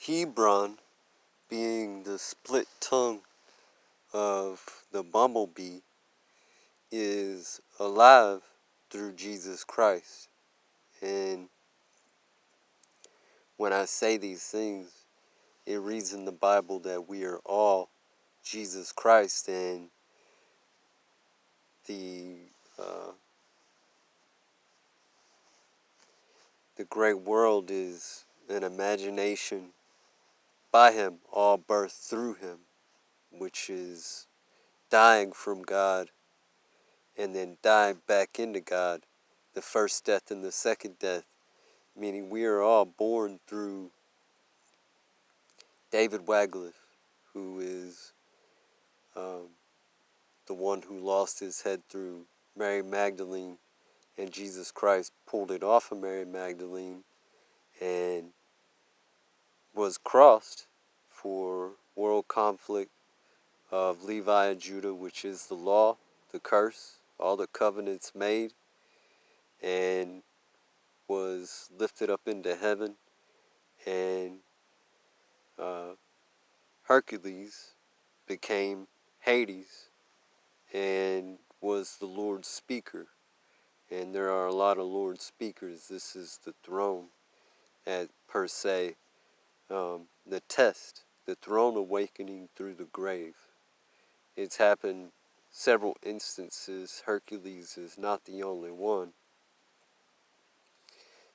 Hebron, being the split tongue of the bumblebee, is alive through Jesus Christ. And when I say these things, it reads in the Bible that we are all Jesus Christ, and the uh, the great world is an imagination by him, all birthed through him, which is dying from God and then dying back into God, the first death and the second death, meaning we are all born through David Waglif, who is the one who lost his head through Mary Magdalene, and Jesus Christ pulled it off of Mary Magdalene and was crossed for world conflict of Levi and Judah, which is the law, the curse, all the covenants made, and was lifted up into heaven. And Hercules became Hades and was the Lord's speaker. And there are a lot of Lord's speakers. This is the throne, at per se, the test, the throne awakening through the grave. It's happened several instances. Hercules is not the only one.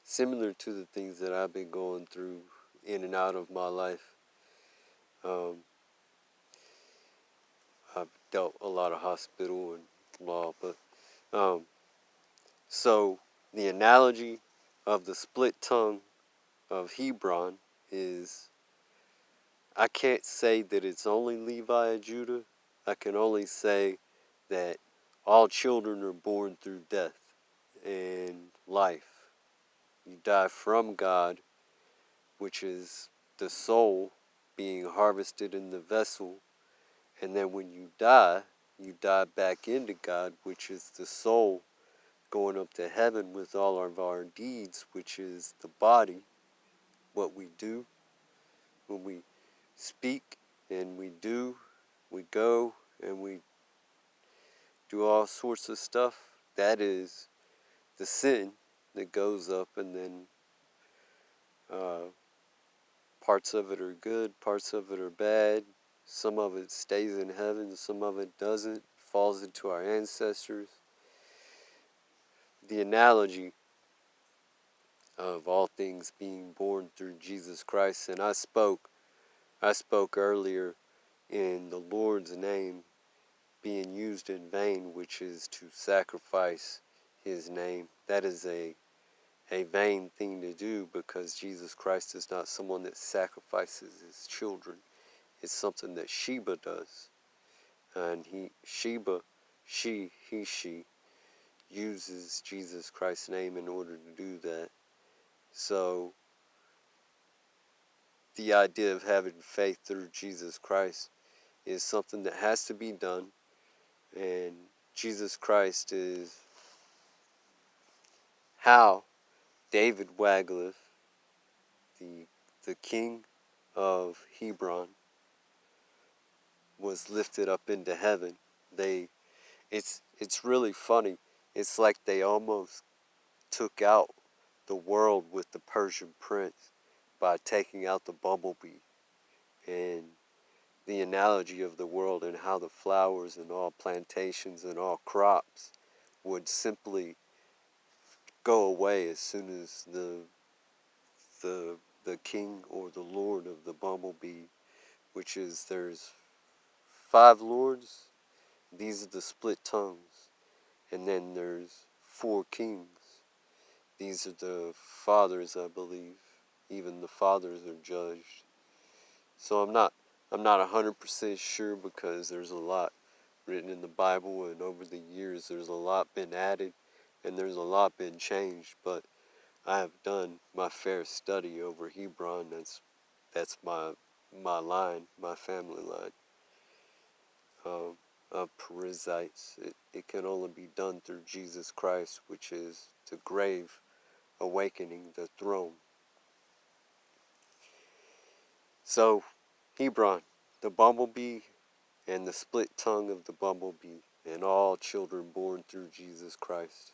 Similar to the things that I've been going through in and out of my life. I've dealt a lot of hospital and law, but so the analogy of the split tongue of Hebron is, I can't say that it's only Levi and Judah. I can only say that all children are born through death and life. You die from God, which is the soul being harvested in the vessel. And then when you die back into God, which is the soul going up to heaven with all of our deeds, which is the body, what we do when we speak and we go and we do all sorts of stuff. That is the sin that goes up, and then parts of it are good, parts of it are bad. Some of it stays in heaven, some of it doesn't, falls into our ancestors. The analogy of all things being born through Jesus Christ, and I spoke earlier in the Lord's name being used in vain, which is to sacrifice his name. That is a vain thing to do, because Jesus Christ is not someone that sacrifices his children. It's something that Sheba does. And she uses Jesus Christ's name in order to do that. So the idea of having faith through Jesus Christ is something that has to be done. And Jesus Christ is how David Waglif, the king of Hebron, was lifted up into heaven. It's really funny. It's like they almost took out the world with the Persian prince by taking out the bumblebee, and the analogy of the world and how the flowers and all plantations and all crops would simply go away as soon as the king or the lord of the bumblebee, which is, there's 5 lords. These are the split tongues. And then there's 4 kings. These are the fathers, I believe. Even the fathers are judged. So I'm not 100% sure, because there's a lot written in the Bible, and over the years there's a lot been added and there's a lot been changed, but I have done my fair study over Hebron. That's my line, my family line of Perizzites. It can only be done through Jesus Christ, which is the grave awakening, the throne. So, Hebron, the bumblebee, and the split tongue of the bumblebee, and all children born through Jesus Christ.